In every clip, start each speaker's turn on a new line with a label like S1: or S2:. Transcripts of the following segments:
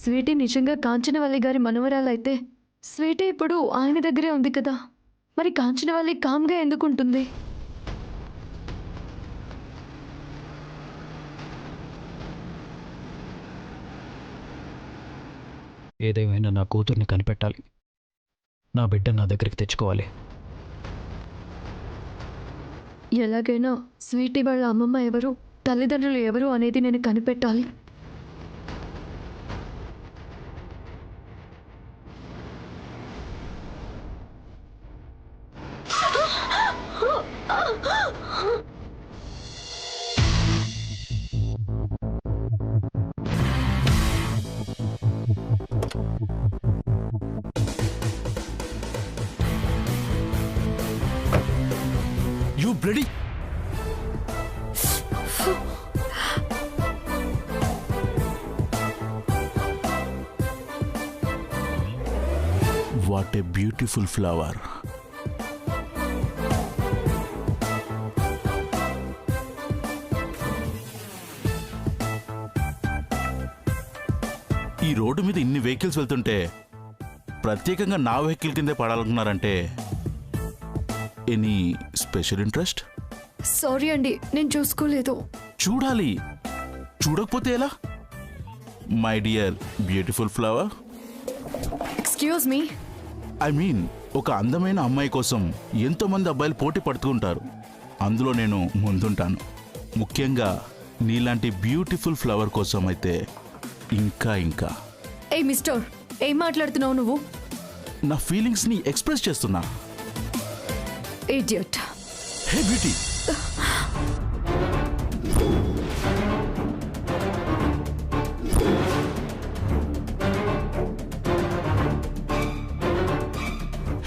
S1: Sweety నిజంగా కాంచనవల్లి గారి మనవరాలైతే Sweety ఇప్పుడు ఆయన దగ్గరే ఉంది కదా, మరి కాంచనవల్లి కామ్గా ఎందుకుంటుంది?
S2: ఏదేమైనా నా కూతుర్ని కనిపెట్టాలి. నా బిడ్డ నా దగ్గరికి తెచ్చుకోవాలి.
S1: ఎలాగైనా స్వీటీ వాళ్ళ అమ్మమ్మ ఎవరు, తల్లిదండ్రులు ఎవరు అనేది నేను కనిపెట్టాలి.
S3: You bloody... What a beautiful flower. ఈ రోడ్డు మీద ఇన్ని వెహికల్స్ వెళ్తుంటే ప్రత్యేకంగా నా వెహికల్ కిందే పడాలనుకున్నారంటే ఎనీ స్పెషల్ ఇంట్రెస్ట్?
S1: సారీ అండి, నేను చూసుకోలేదు.
S3: చూడాలి, చూడకపోతే ఎలా? My dear beautiful flower.
S1: Excuse me.
S3: I mean, ఒక అందమైన అమ్మాయి కోసం ఎంతో మంది అబ్బాయిలు పోటీ పడుతుంటారు. అందులో నేను ముందుంటాను. ముఖ్యంగా నీలాంటి బ్యూటిఫుల్ ఫ్లవర్ కోసం అయితే ఇంకా ఇంకా.
S1: ఏ మిస్టర్, ఏం మాట్లాడుతున్నావు నువ్వు?
S3: నా ఫీలింగ్స్ ని ఎక్స్ప్రెస్ చేస్తున్నా.
S1: ఇడియట్.
S3: హే బ్యూటీ,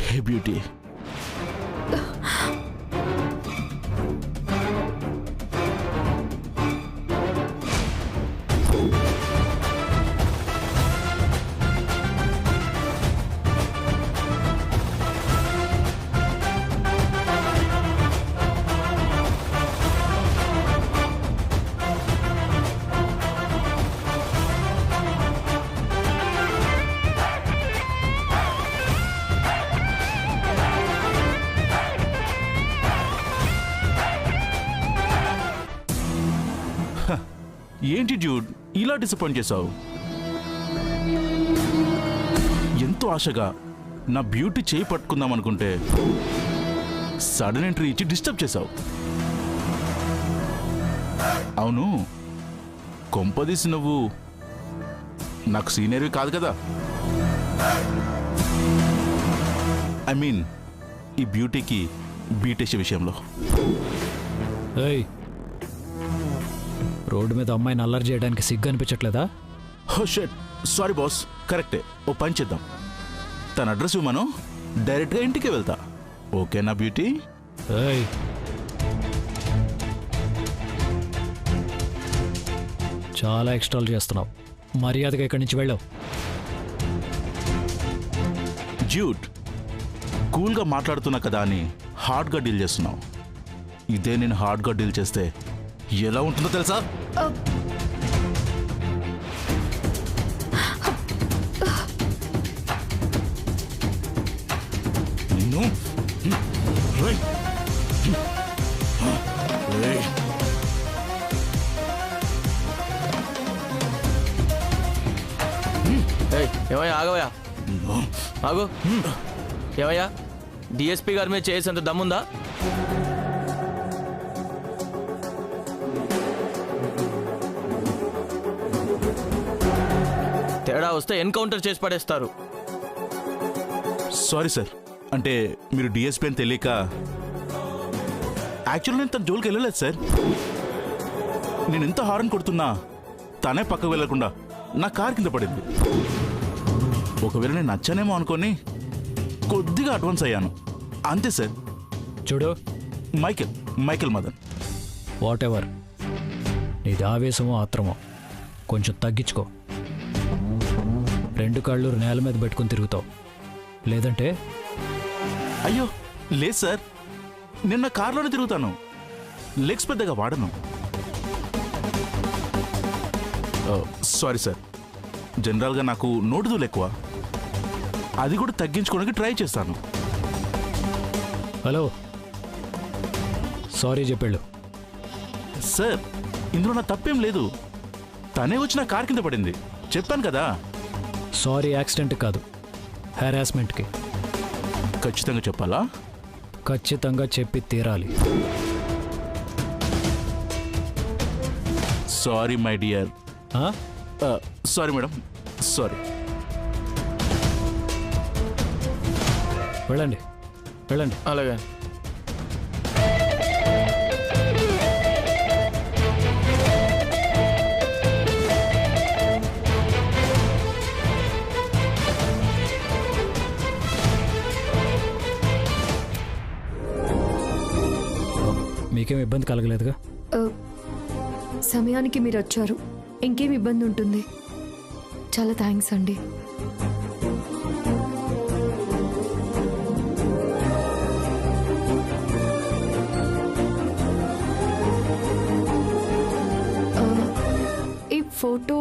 S3: హే బ్యూటీ, ఏంటి డ్యూడ్ ఇలా డిసప్పాయింట్ చేశావు? ఎంతో ఆశగా నా బ్యూటీ చేయి పట్టుకుందాం అనుకుంటే సడన్ ఎంట్రీ ఇచ్చి డిస్టర్బ్ చేశావు. అవును, కొంపదీసి నువ్వు నాకు సీనియర్వి కాదు కదా? ఐ మీన్, ఈ బ్యూటీకి బీటేసే విషయంలో.
S2: ఏయ్, రోడ్డు మీద అమ్మాయిని అల్లరి చేయడానికి సిగ్గు అనిపించట్లేదా?
S3: హో షట్, సారీ బాస్. కరెక్టే, ఓ పని చేద్దాం. తన అడ్రస్ ఇవ్వమను, డైరెక్ట్గా ఇంటికే వెళ్తా. ఓకేనా బ్యూటీ?
S2: ఏయ్, చాలా ఎక్స్ట్రాలు చేస్తున్నావు. మర్యాదగా ఇక్కడి నుంచి వెళ్ళావు.
S3: డ్యూడ్, కూల్గా మాట్లాడుతున్నా కదా అని హార్డ్గా డీల్ చేస్తున్నావు. ఇదే నేను హార్డ్గా డీల్ చేస్తే ఎలా ఉంటుందో తెలుసా? నిన్ను
S4: ఏమయ్యా, ఆగవయ్యా, ఆగు. ఏమయ్యా, డిఎస్పీ గారి మీద చేసేంత దమ్ముందా? తేడా వస్తే ఎన్కౌంటర్ చేసి పడేస్తారు.
S3: సారీ సార్, అంటే మీరు డిఎస్పీ అని తెలియక. యాక్చువల్ నేను తన జోలికి వెళ్ళలేదు సార్. నేను ఎంత హారన్ కొడుతున్నా తనే పక్కకు వెళ్ళకుండా నా కార్ కింద పడింది. ఒకవేళ నేను నచ్చానేమో అనుకొని కొద్దిగా అడ్వాన్స్ అయ్యాను, అంతే సార్.
S2: చూడు,
S3: మైకేల్ మదన్.
S2: వాట్ ఎవర్, నీది ఆవేశమో ఆత్రమో కొంచెం తగ్గించుకో. రెండు కాళ్ళు నేల మీద పెట్టుకుని తిరుగుతావు, లేదంటే.
S3: అయ్యో లేదు సార్, నిన్న కార్లోనే తిరుగుతాను. లెగ్స్ పెద్దగా వాడను. సారీ సార్, జనరల్గా నాకు నోటుదూలు ఎక్కువ, అది కూడా తగ్గించుకోవడానికి ట్రై చేస్తాను.
S2: హలో, సారీ చెప్పాడు.
S3: సార్, ఇందులో నా తప్పేం లేదు. తనే వచ్చి నా కార్ కింద పడింది, చెప్పాను కదా.
S2: సారీ యాక్సిడెంట్ కాదు, హెరాస్మెంట్కి.
S3: ఖచ్చితంగా చెప్పాలా?
S2: ఖచ్చితంగా చెప్పి తీరాలి.
S3: Sorry my dear. Sorry madam, sorry.
S2: వెళ్ళండి వెళ్ళండి.
S4: అలాగే.
S2: మీకేం ఇబ్బంది కలగలేదుగా?
S1: సమయానికి మీరు వచ్చారు, ఇంకేం ఇబ్బంది ఉంటుంది. చాలా థ్యాంక్స్ అండి. ఈ ఫోటో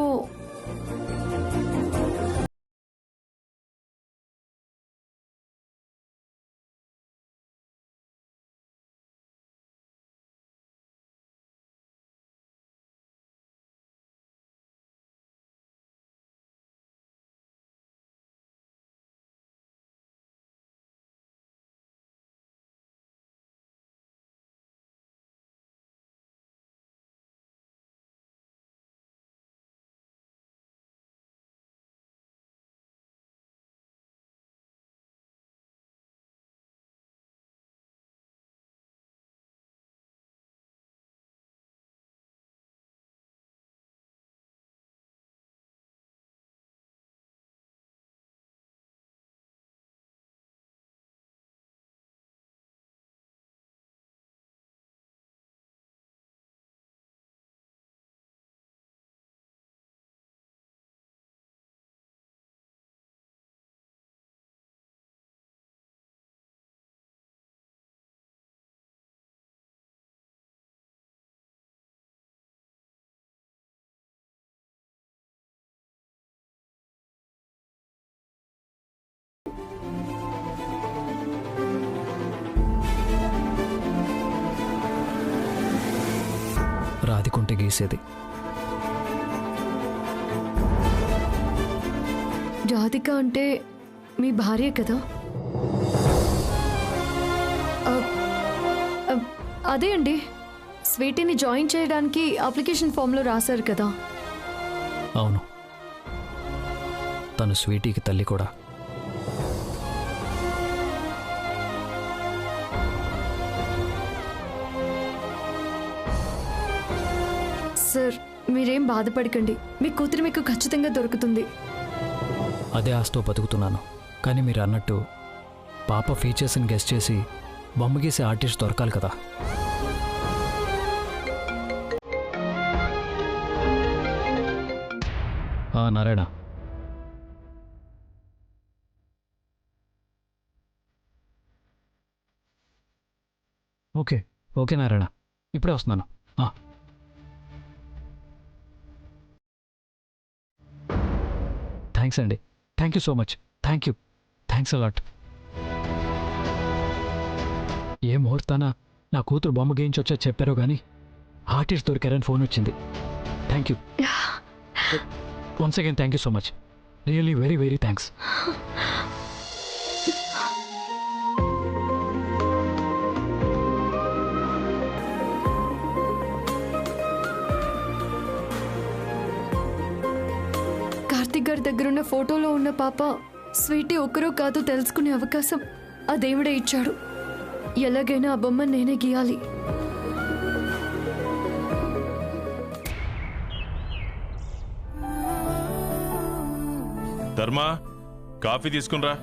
S2: రాధికుంటే గీసేది.
S1: రాధిక అంటే మీ భార్య కదా? అదే అండి, స్వీటీని జాయిన్ చేయడానికి అప్లికేషన్ ఫామ్లో రాశారు కదా?
S2: అవును, తను స్వీటీకి తల్లి కూడా.
S1: సార్, మీరేం బాధపడకండి, మీ కూతురు మీకు ఖచ్చితంగా దొరుకుతుంది.
S2: అదే ఆస్తో బతుకుతున్నాను. కానీ మీరు అన్నట్టు పాప ఫీచర్స్ని గెస్ చేసి బొమ్మ గీసే ఆర్టిస్ట్ దొరకాలి కదా. నారాయణ, ఓకే ఓకే నారాయణ, ఇప్పుడే వస్తున్నాను. థ్యాంక్స్ అండి, thank you so much. Thanks a lot. ఏ ముహూర్తాన నా కూతురు బొమ్మ గీయించొచ్చో చెప్పారో కానీ ఆర్టిస్ట్ దొరికారని ఫోన్ వచ్చింది. Thank you once again. Thank you so much, really very very thanks.
S1: Karthik గారి దగ్గరున్న ఫోటోలో ఉన్న పాప స్వీటీ ఒకరో కాదో తెలుసుకునే అవకాశం ఆ దేవుడే ఇచ్చాడు. ఎలాగైనా ఆ బొమ్మ నేనే గీయాలి.
S5: ధర్మా, కాఫీ తీసుకునిరా.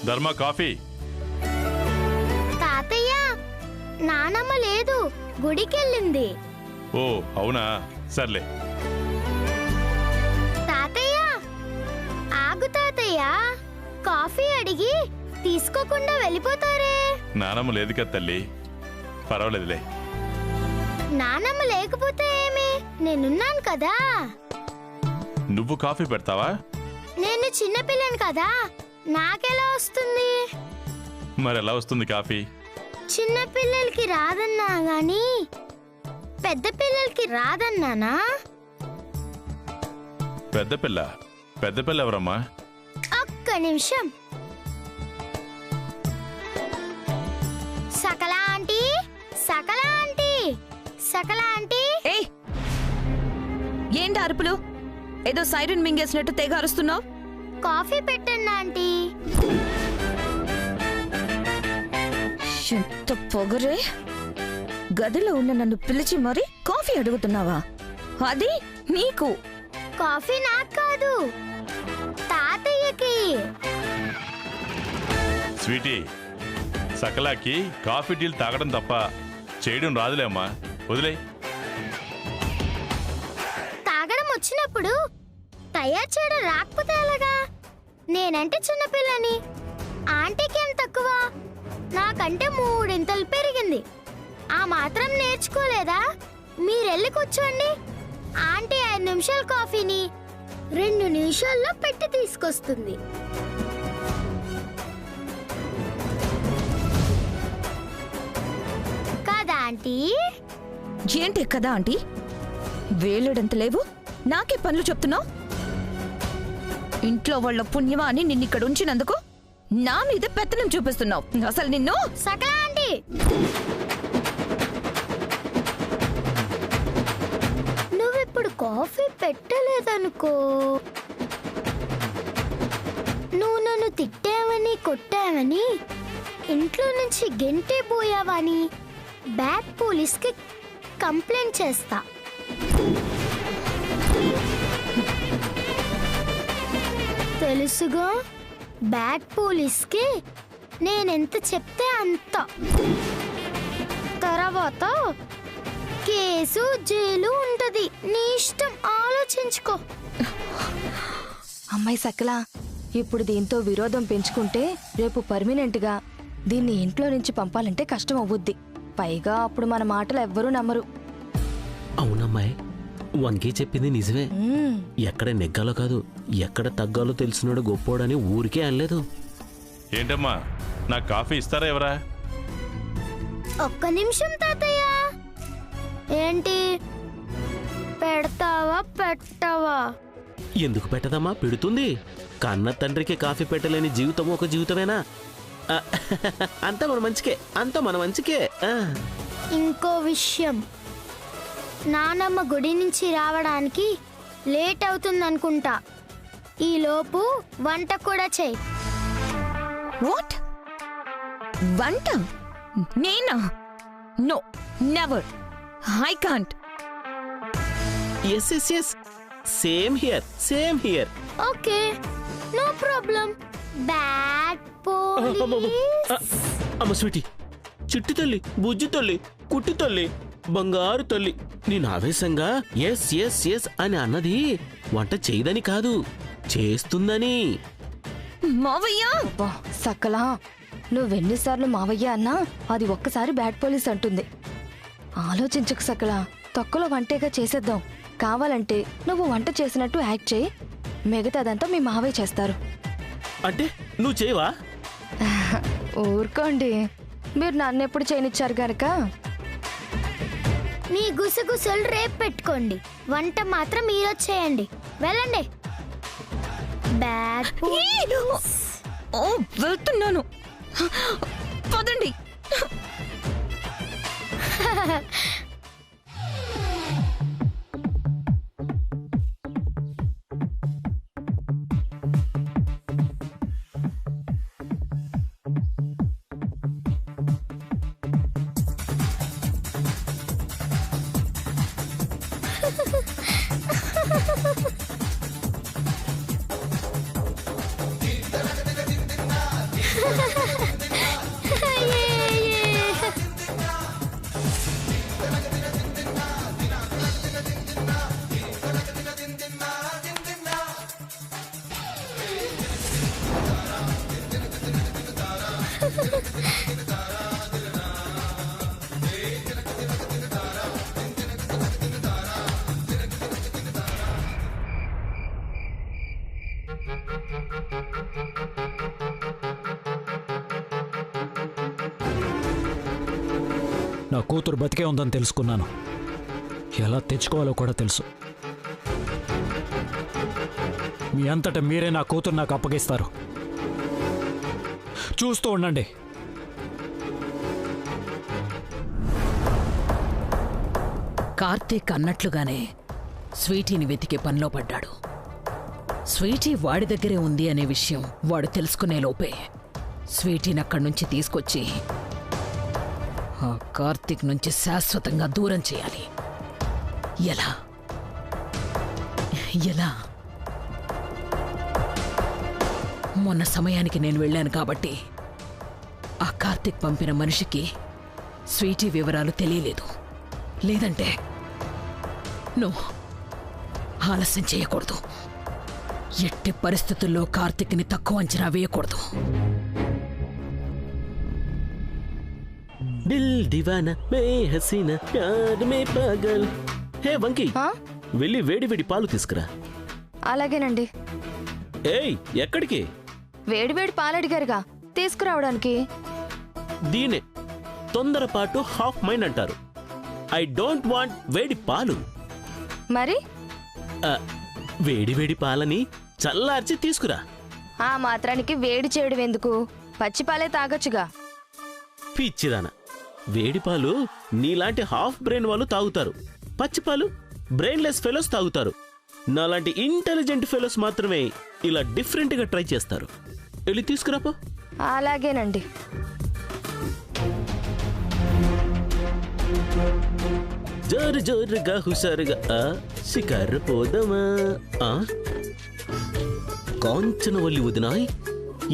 S5: ధర్మా, కాఫీ.
S6: తాతయ్య, నానమ్మ లేదు, గుడికెళ్ళింది.
S5: ఓ అవునా, సర్లే.
S6: తాతయ్య ఆగు తాతయ్య, కాఫీ అడిగి తీసుకోకుండా వెళ్ళిపోతారే.
S5: నానమ్మ లేదు కదా తల్లి, పర్వాలేదులే.
S6: నానమ్మ లేకపోతే ఏమి, నేనున్నాను కదా.
S5: నువ్వు కాఫీ పెడతావా?
S6: నేను చిన్నపిల్లని కదా, నాకెలా వస్తుంది?
S5: మరెలా వస్తుంది కాఫీ?
S6: చిన్నపిల్లలకి రాదన్నా గాని పెద్ద పిల్లలకి రాదన్నానా?
S5: పెద్ద పిల్ల ఎవరమ్మా?
S6: ఒక్క నిమిషం. సకలా ఆంటీ, సకలా ఆంటీ, సకలా ఆంటీ.
S7: ఏయ్, ఏంటి అరుపులు? ఏదో సైరన్ మింగేసినట్టు తెగ అరుస్తున్నావు.
S6: కాఫీ పెట్టండి ఆంటీ.
S7: ఎంత పొగరే! గదిలో ఉన్న నన్ను పిలిచి మరి కాఫీ అడుగుతున్నావా? అది నీకు.
S6: కాఫీ నాకు కాదు, తాతయ్యకి.
S5: స్వీటీ, సకలాకి కాఫీ టీలు తాగడం తప్ప చేయడం రాదులే అమ్మా, వదిలే.
S6: తాగడం వచ్చినప్పుడు తయారు చేయడం రాకపోతే ఎలాగా? నేనంటే చిన్నపిల్లని, ఆంటీకి ఏం తక్కువ? నాకంటే 3 పెరిగింది. ఆ మాత్రం నేర్చుకోలేదా? మీరెళ్ళి కూర్చోండి. ఆంటీ 5 నిమిషాల కాఫీని 2 నిమిషాల్లో పెట్టి తీసుకొస్తుంది. కదా ఆంటీ?
S7: ఏంటి కదా ఆంటీ? వేలుడంత లేవు, నాకే పనులు చెప్తున్నావు. ఇంట్లో వాళ్ళ పుణ్యమా అని నిన్నిక్కడ ఉంచినందుకు నా మీద పెత్తనం చూపిస్తున్నావు. అసలు నిన్ను.
S6: సకలా ఆంటీ, నువ్విప్పుడు కాఫీ పెట్టలేదనుకో, నువ్వు నన్ను తిట్టావని కొట్టావని ఇంట్లో నుంచి గెంటే పోయావని బ్యాడ్ పోలీస్కి కంప్లైంట్ చేస్తా. తెలుసుగా, బ్యాడ్ పోలీస్కి నేనెంత చెప్తే అంత. తర్వాత కేసు జైలు ఉంటది. నీ ఇష్టం, ఆలోచించుకో.
S8: అమ్మాయి సకల, ఇప్పుడు దీంతో విరోధం పెంచుకుంటే రేపు పర్మినెంట్గా దీన్ని ఇంట్లో నుంచి పంపాలంటే కష్టం అవుద్ది. పైగా అప్పుడు మన మాటలు ఎవ్వరూ నమ్మరు.
S9: అవునమ్మాయి, వంకీ చెప్పింది నిజమే. ఎక్కడ నెగ్గాలో కాదు, ఎక్కడ తగ్గాలో తెలిసినాడు గొప్పోడని ఊరికే అనలేదు.
S5: ఏంటమ్మా, నా కాఫీ ఇస్తారా ఎవరా?
S6: ఒక్క నిమిషం తాతయ్య. ఏంటి పెడతావా పెట్టవా?
S9: ఎందుకు పెట్టదమ్మా, పెడుతుంది. కన్న తండ్రికి కాఫీ పెట్టలేని జీవితం ఒక జీవితమేనా? అంతా మన మంచికే, అంతా మన మంచికే.
S6: ఇంకో విషయం, నానమ్మ గుడి నుంచి రావడానికి లేట్ అవుతుందనుకుంటా. ఈలోపు వంట కూడా చెయ్యి.
S7: వాట్? వంట? నేనా? No, never. I can't.
S9: Yes yes yes, same here, same here.
S6: Okay, no problem. Bad police.
S9: అమ్మ స్వీటీ, చిట్టి తల్లి, బుజ్జి తల్లి, కుట్టి తల్లి, బంగారు తల్లి, నేను ఆవేశంగా ఎస్ ఎస్ ఎస్ అని అన్నది వంట చేయదని కాదు, చేస్తుందని.
S7: మావయ్య!
S8: అబ్బా సకల, నువ్వెన్నిసార్లు మావయ్య అన్నా అది ఒక్కసారి బ్యాడ్ పోలీస్ అంటుంది. ఆలోచించకు సకల, తక్కువలో వంటేగా చేసేద్దాం. కావాలంటే నువ్వు వంట చేసినట్టు యాక్ట్ చేయి, మిగతాదంతా మీ మావయ్య చేస్తారు.
S9: అంటే నువ్వు చేయవా?
S8: ఊరుకోండి, మీరు నన్నెప్పుడు చేయనిచ్చారు గనక.
S6: మీ గుసగుసలు రేపు పెట్టుకోండి, వంట మాత్రం ఈరోజు చేయండి. వెళ్ళండి. Bad police.
S7: ఓ, వెళ్తున్నాను. పదండి.
S2: నా కూతురు బతికే ఉందని తెలుసుకున్నాను. ఎలా తెచ్చుకోవాలో కూడా తెలుసు. మీ అంతటా మీరే నా కూతురు నాకు అప్పగిస్తారు. చూస్తూ ఉండండి.
S10: కార్తీక్ అన్నట్లుగానే స్వీటీని వెతికే పనిలో పడ్డాడు. స్వీటీ వాడి దగ్గరే ఉంది అనే విషయం వాడు తెలుసుకునే లోపే స్వీటీని అక్కడి నుంచి తీసుకొచ్చి ఆ కార్తీక్ నుంచి శాశ్వతంగా దూరం చేయాలి. ఎలా ఎలా? మొన్న సమయానికి నేను వెళ్ళాను కాబట్టి ఆ కార్తీక్ పంపిన మనిషికి స్వీటీ వివరాలు తెలియలేదు. లేదంటే నువ్వు ఆలస్యం చేయకూడదు. ఎట్టి పరిస్థితుల్లో కార్తీక్ని తక్కువ అంచనా వేయకూడదు.
S9: దిల్ దివానా మే హసీనా ప్యార్ మే పాగల్. హే వంకీ,
S8: ఆ?
S9: వెళ్ళి వేడి వేడి పాలు తీసుకురా.
S8: అలాగేనండి.
S9: ఏయ్, ఎక్కడికి?
S8: వేడివేడి పాలు అడిగారుగా, తీసుకురావడానికి.
S9: దీనే తొందరపాటు హాఫ్ మైండ్ అంటారు. ఐ డోంట్ వాంట్ వేడి పాలు.
S8: మరి
S9: వేడి వేడి పాలని చల్లార్చి తీసుకురా.
S8: ఆ మాత్రానికి వేడి చేయడం ఎందుకు? పచ్చిపాలే తాగొచ్చుగా.
S9: పిచ్చిదానా, వేడి పాలు నీలాంటి హాఫ్ బ్రెయిన్ వాళ్ళు తాగుతారు. పచ్చిపాలు బ్రెయిన్లెస్ ఫెలోస్ తాగుతారు. నాలాంటి ఇంటెలిజెంట్ ఫెలోస్ మాత్రమే ఇలా డిఫరెంట్గా ట్రై చేస్తారు. వెళ్ళి తీసుకురాపో.
S8: అలాగేనండి.
S9: జోరు జోరుగా హుషారుగా షికారు పోదమా. కాంచనవల్లి వదినాయ్,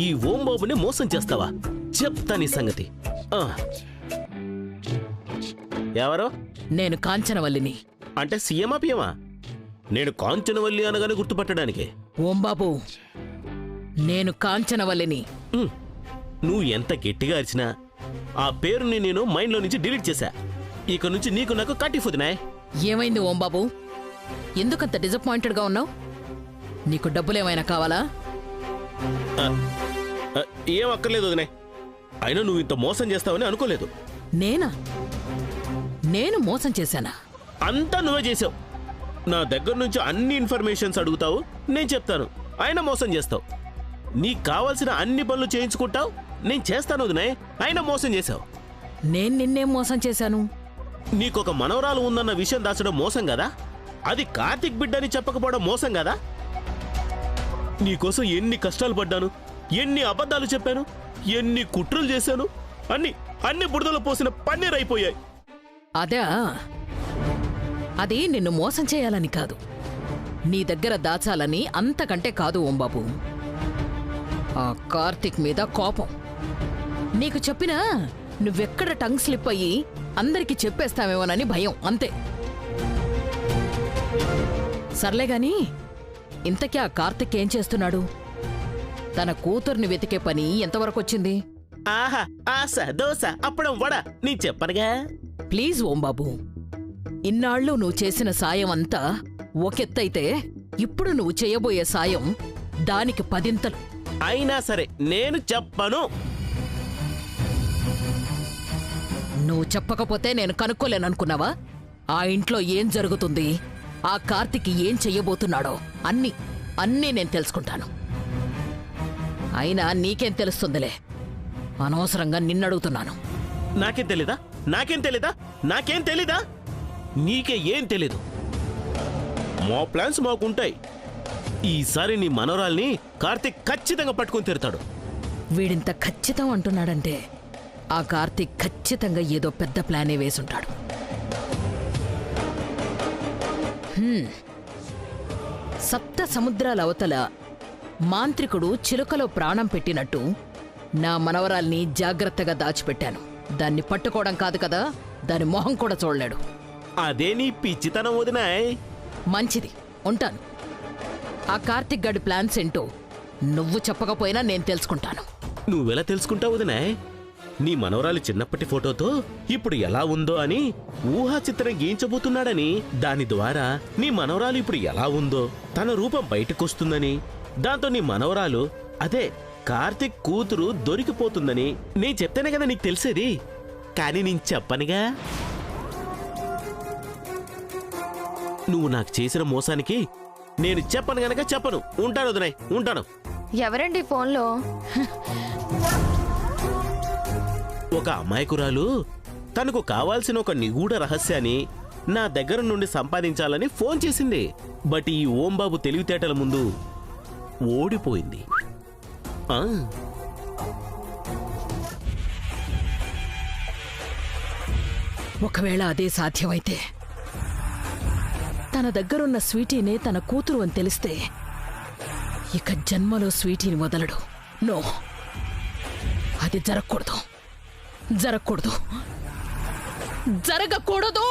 S9: ఈ ఓంబాబుని మోసం చేస్తావా? చెప్తా నీ సంగతి. ఎవరో?
S10: నేను కాంచనవల్లిని.
S9: అంటే సీఎమా పిఎమా? నేను కాంచనవల్లి అనగానే గుర్తుపట్టడానికి.
S10: ఓంబాబు, నేను కాంచనవల్లిని.
S9: నువ్వు ఎంత గట్టిగా అరిచినా ఆ పేరుని నేను మైండ్లో నుంచి డిలీట్ చేశా. ఇక నుంచి నీకు నాకు కట్టిఫుదినాయ్.
S10: ఏమైంది ఓంబాబు? ఎందుకంత డిసప్పాయింటెడ్గా ఉన్నావు? నీకు డబ్బులేమైనా కావాలా?
S9: ఏం అక్కర్లేదు వదినే. అయినా నువ్వు ఇంత మోసం చేస్తావని అనుకోలేదు.
S10: నేనా? నేను మోసం చేశానా?
S9: అంతా నువ్వే చేసావు. నా దగ్గర నుంచి అన్ని ఇన్ఫర్మేషన్స్ అడుగుతావు, నేను చెప్తాను. అయినా మోసం చేస్తావు. నీకు కావాల్సిన అన్ని పనులు చేయించుకుంటావు, నేను చేస్తాను వదినే. అయినా మోసం చేశావు.
S10: నేను నిన్నేం మోసం చేశాను?
S9: నీకొక మనవరాలు ఉందన్న విషయం దాచడం మోసం కదా? అది కార్తీక్ బిడ్డని చెప్పకపోవడం మోసం కదా? నీకోసం ఎన్ని కష్టాలు పడ్డాను, ఎన్ని అబద్ధాలు చెప్పాను, ఎన్ని కుట్రలు చేశాను. అన్ని బురదలో పోసిన పన్నీర్ అయిపోయాయి.
S10: అదా? అది నిన్ను మోసం చేయాలని కాదు, నీ దగ్గర దాచాలని. అంతకంటే కాదు ఓంబాబు. ఆ కార్తీక్ మీద కోపం. నీకు చెప్పినా నువ్వెక్కడ టంగ్ స్లిప్ అయ్యి అందరికీ చెప్పేస్తావేమోనని భయం, అంతే. సర్లేగాని, ఇంతకీ ఆ కార్తీక్ ఏం చేస్తున్నాడు? తన కూతుర్ని వెతికే పని ఎంతవరకు వచ్చింది?
S9: ఆహా, ఆశ దోశ అప్పడం వడ నీ చెప్పనుగా.
S10: ప్లీజ్ ఓంబాబు, ఇన్నాళ్ళు నువ్వు చేసిన సాయం అంతా ఒకెత్తైతే ఇప్పుడు నువ్వు చేయబోయే సాయం దానికి 10
S9: అయినా సరే నేను చెప్పను.
S10: నువ్వు చెప్పకపోతే నేను కనుక్కోలేననుకున్నావా? ఆ ఇంట్లో ఏం జరుగుతుంది, ఆ కార్తీక్ ఏం చెయ్యబోతున్నాడో అన్నీ నేను తెలుసుకుంటాను. అయినా నీకేం తెలుస్తుందిలే, అనవసరంగా నిన్నడుగుతున్నాను.
S9: నాకేం తెలీదా? నాకేం తెలీదా? నీకే ఏం తెలీదు. మా ప్లాన్స్ మాకుంటాయి. ఈసారి నీ మనవరాల్ని కార్తీక్ ఖచ్చితంగా పట్టుకొని తీరుతాడు.
S10: వీడింత ఖచ్చితం అంటున్నాడంటే ఆ కార్తీక్ ఖచ్చితంగా ఏదో పెద్ద ప్లానే వేసుంటాడు. సప్త సముద్రాల అవతల మాంత్రికుడు చిలుకలో ప్రాణం పెట్టినట్టు నా మనవరాల్ని జాగ్రత్తగా దాచిపెట్టాను. దాన్ని పట్టుకోవడం కాదు కదా, దాని మొహం కూడా చూడలేడు.
S9: అదే నీ పిచ్చితనం వదినాయ్.
S10: మంచిది, ఉంటాను. ఆ కార్తీక్ గడి ప్లాన్స్ ఏంటో నువ్వు చెప్పకపోయినా నేను తెలుసుకుంటాను.
S9: నువ్వెలా తెలుసుకుంటావు వదినాయ్? నీ మనవరాలి చిన్నప్పటి ఫోటోతో ఇప్పుడు ఎలా ఉందో అని ఊహా చిత్రం గీయించబోతున్నాడని, దాని ద్వారా నీ మనవరాలు ఇప్పుడు ఎలా ఉందో తన రూపం బయటకొస్తుందని, దాంతో నీ మనవరాలు అదే కార్తీక్ కూతురు దొరికిపోతుందని నేను చెప్తేనే కదా నీకు తెలిసేది. కానీ నేను చెప్పనుగా. నువ్వు నాకు చేసిన మోసానికి నేను చెప్పను గనక చెప్పను. ఉంటాను వదినాయ్, ఉంటాను.
S8: ఎవరండి ఫోన్లో?
S9: ఒక అమాయకురాలు తనకు కావాల్సిన ఒక నిగూఢ రహస్యాన్ని నా దగ్గర నుండి సంపాదించాలని ఫోన్ చేసింది. బట్ ఈ ఓంబాబు తెలివితేటల ముందు ఓడిపోయింది.
S10: ఒకవేళ అదే సాధ్యమైతే తన దగ్గరున్న స్వీటీనే తన కూతురు అని తెలిస్తే ఇక జన్మలో స్వీటీని వదలడు. నో, అది జరగకూడదు, జరగకూడదు, జరగకూడదు.